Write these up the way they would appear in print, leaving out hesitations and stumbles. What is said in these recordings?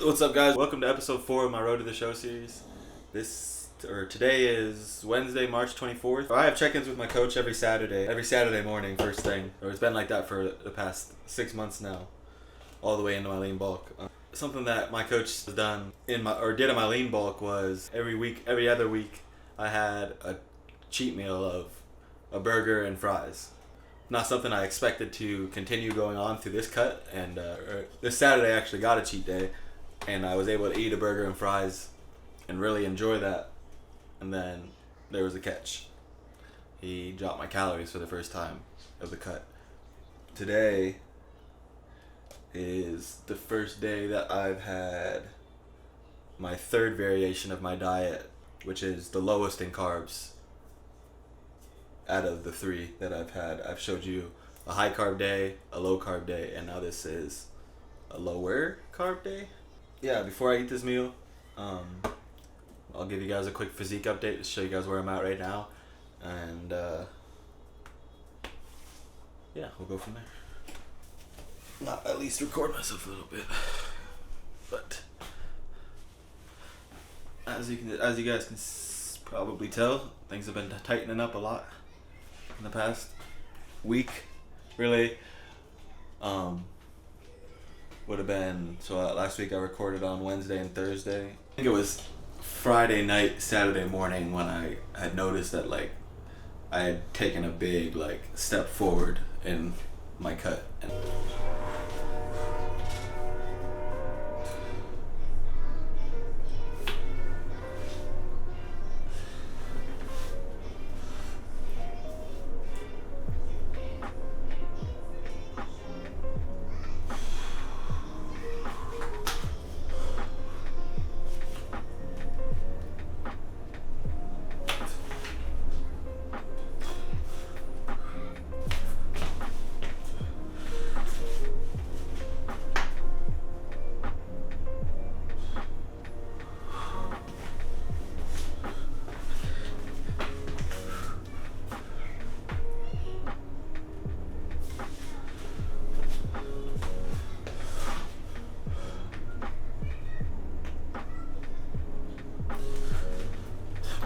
What's up, guys? Welcome to episode 4 of my Road to the Show series. Today is Wednesday, March 24th. I have check-ins with my coach every Saturday morning, first thing. Or it's been like that for the past 6 months now, all the way into my lean bulk. Something that my coach has done did in my lean bulk was every other week, I had a cheat meal of a burger and fries. Not something I expected to continue going on through this cut, and this Saturday I actually got a cheat day, and I was able to eat a burger and fries and really enjoy that. And then there was a catch. He dropped my calories for the first time of the cut. Today is the first day that I've had my third variation of my diet, which is the lowest in carbs out of the 3 that I've had. I've showed you a high carb day, a low carb day, and now this is a lower carb day. Yeah, before I eat this meal, I'll give you guys a quick physique update to show you guys where I'm at right now, and yeah, we'll go from there. Not at least record myself a little bit, but as you guys can probably tell, things have been tightening up a lot in the past week. Really, would have been last week I recorded on Wednesday and Thursday. I think it was Friday night, Saturday morning when I had noticed that I had taken a big step forward in my cut.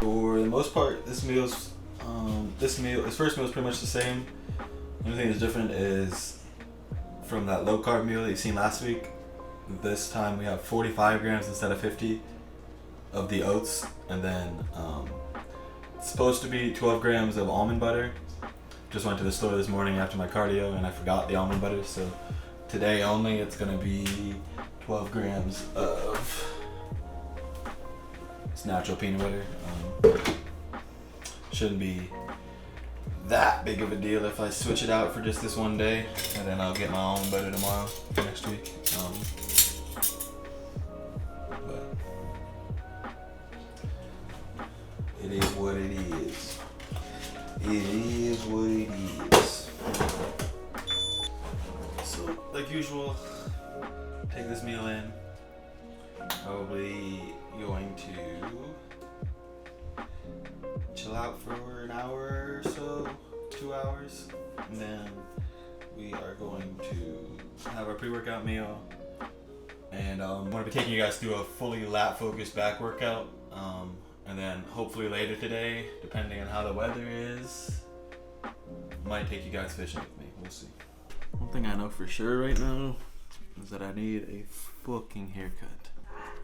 For the most part, this first meal is pretty much the same. The only thing that's different is from that low carb meal that you've seen last week. This time we have 45 grams instead of 50 of the oats, and then it's supposed to be 12 grams of almond butter. Just went to the store this morning after my cardio and I forgot the almond butter, so today only it's gonna be 12 grams of it's natural peanut butter. Shouldn't be that big of a deal if I switch it out for just this one day, and then I'll get my almond butter tomorrow for next week. But it is what it is. It is what it is. So, like usual, take this meal in. Probably going to chill out for an hour or so, 2 hours, and then we are going to have our pre-workout meal, and I'm going to be taking you guys through a fully lat-focused back workout, and then hopefully later today, depending on how the weather is, might take you guys fishing with me. We'll see. One thing I know for sure right now is that I need a fucking haircut.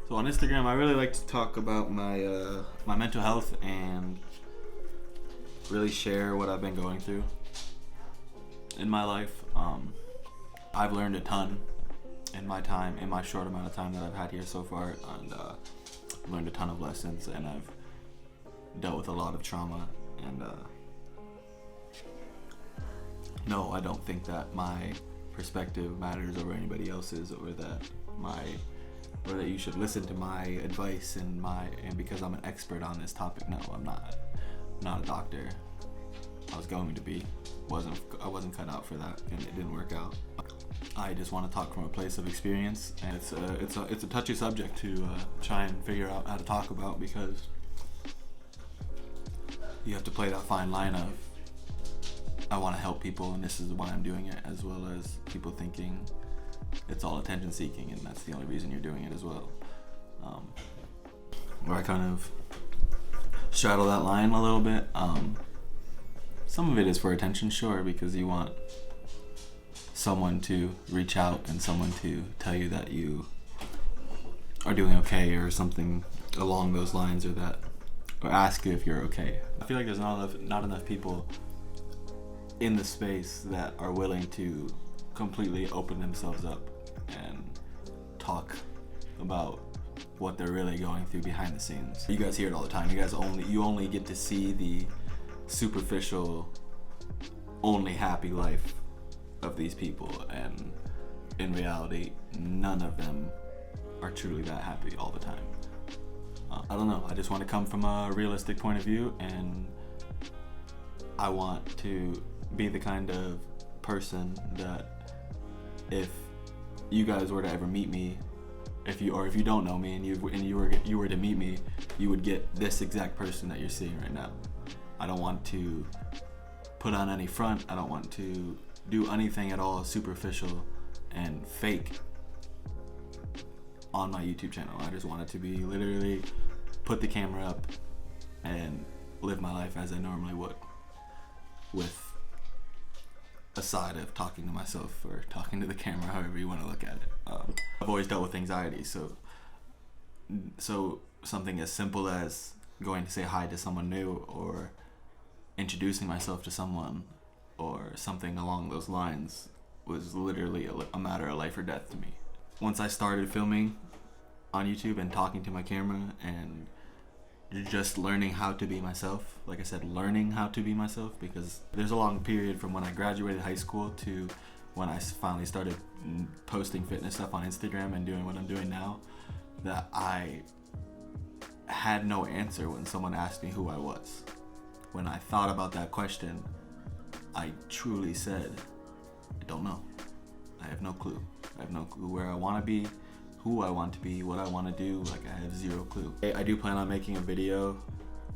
So on Instagram, I really like to talk about my my mental health and really share what I've been going through in my life. I've learned a ton in my short amount of time that I've had here so far, and learned a ton of lessons, and I've dealt with a lot of trauma, and no, I don't think that my perspective matters over anybody else's, or that you should listen to my advice and because I'm an expert on this topic. No, I'm not a doctor. I was going to be. I wasn't cut out for that, and it didn't work out. I just want to talk from a place of experience, and it's a touchy subject to try and figure out how to talk about, because you have to play that fine line of I want to help people and this is why I'm doing it, as well as people thinking it's all attention seeking, and that's the only reason you're doing it as well. Where I kind of straddle that line a little bit. Some of it is for attention, sure, because you want someone to reach out and someone to tell you that you are doing okay or something along those lines, or ask you if you're okay. I feel like there's not enough people in the space that are willing to completely open themselves up and talk about what they're really going through behind the scenes. You guys hear it all the time. You only get to see the superficial, only happy life of these people, and in reality, none of them are truly that happy all the time. I don't know. I just want to come from a realistic point of view, and I want to be the kind of person that if you guys were to ever meet me, if you don't know me and you were to meet me, you would get this exact person that you're seeing right now. I don't want to put on any front. I don't want to do anything at all superficial and fake on my YouTube channel. I just want it to be literally put the camera up and live my life as I normally would, with a side of talking to myself or talking to the camera, however you want to look at it. I've always dealt with anxiety, so something as simple as going to say hi to someone new or introducing myself to someone or something along those lines was literally a matter of life or death to me. Once I started filming on YouTube and talking to my camera and just learning how to be myself, like I said, learning how to be myself, because there's a long period from when I graduated high school to when I finally started posting fitness stuff on Instagram and doing what I'm doing now, that I had no answer when someone asked me who I was. When I thought about that question, I truly said, I don't know. I have no clue. I have no clue where I want to be, who I want to be, what I want to do. Like, I have zero clue. I do plan on making a video,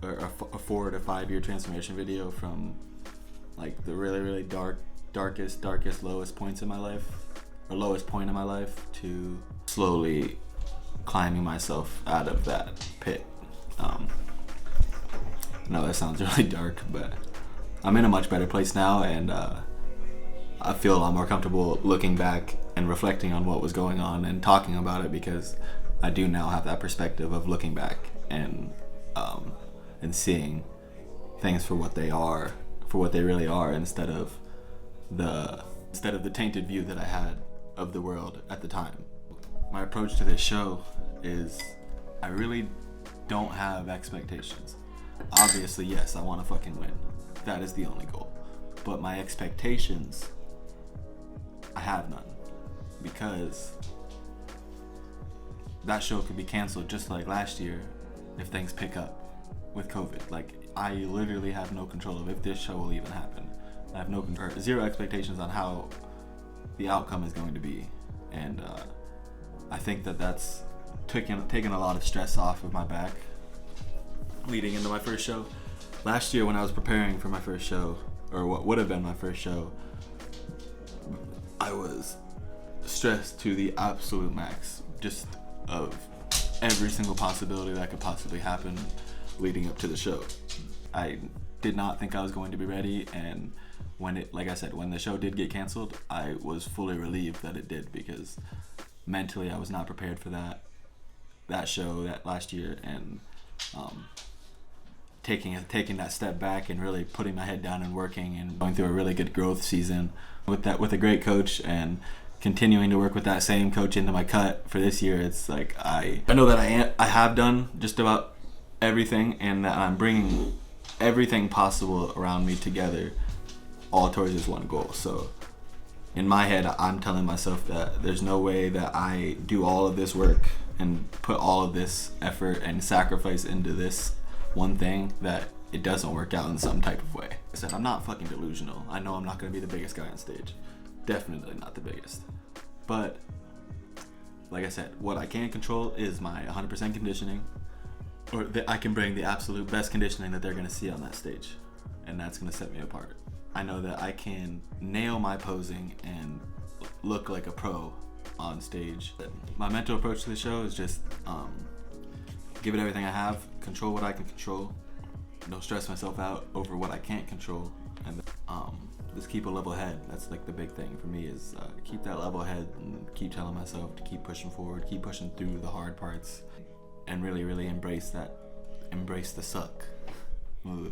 or a 4 to 5 year transformation video from like the really, really darkest, lowest points in my life, or lowest point in my life, to slowly climbing myself out of that pit. I know that sounds really dark, but I'm in a much better place now, and I feel a lot more comfortable looking back and reflecting on what was going on and talking about it, because I do now have that perspective of looking back and seeing things for what they are, for what they really are, instead of the tainted view that I had of the world at the time. My approach to this show is I really don't have expectations. Obviously, yes, I want to fucking win. That is the only goal. But my expectations, I have none, because that show could be canceled just like last year if things pick up with COVID. Like, I literally have no control of if this show will even happen. I have zero expectations on how the outcome is going to be, and I think that's taken a lot of stress off of my back leading into my first show. Last year when I was preparing for my first show, or what would have been my first show, I was stressed to the absolute max, just of every single possibility that could possibly happen leading up to the show. I did not think I was going to be ready, and when the show did get canceled, I was fully relieved that it did, because mentally I was not prepared for that show that last year, and taking that step back and really putting my head down and working and going through a really good growth season with a great coach, and continuing to work with that same coach into my cut for this year. It's like I know that I have done just about everything, and that I'm bringing everything possible around me together, all towards this one goal. So in my head, I'm telling myself that there's no way that I do all of this work and put all of this effort and sacrifice into this one thing that it doesn't work out in some type of way. I said, I'm not fucking delusional. I know I'm not going to be the biggest guy on stage. Definitely not the biggest. But like I said, what I can control is my 100% conditioning, or that I can bring the absolute best conditioning that they're going to see on that stage, and that's going to set me apart. I know that I can nail my posing and look like a pro on stage. My mental approach to the show is just give it everything I have, control what I can control, don't stress myself out over what I can't control, and just keep a level head. That's like the big thing for me, is keep that level head and keep telling myself to keep pushing forward, keep pushing through the hard parts, and really embrace the suck. Ugh.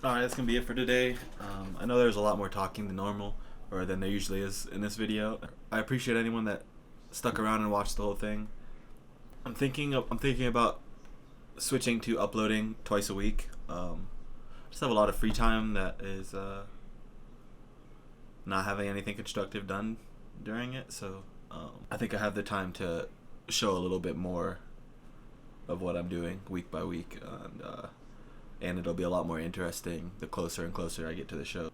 Alright, that's gonna be it for today. I know there's a lot more talking than normal, or than there usually is in this video. I appreciate anyone that stuck around and watched the whole thing. I'm thinking about switching to uploading twice a week. just have a lot of free time that is not having anything constructive done during it. So I think I have the time to show a little bit more of what I'm doing week by week, and it'll be a lot more interesting the closer and closer I get to the show.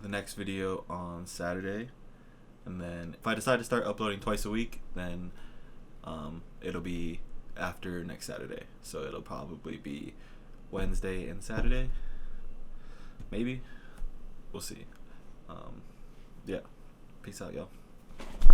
The next video on Saturday, and then if I decide to start uploading twice a week, then it'll be after next Saturday. So it'll probably be Wednesday and Saturday, maybe. We'll see. Yeah, peace out, y'all.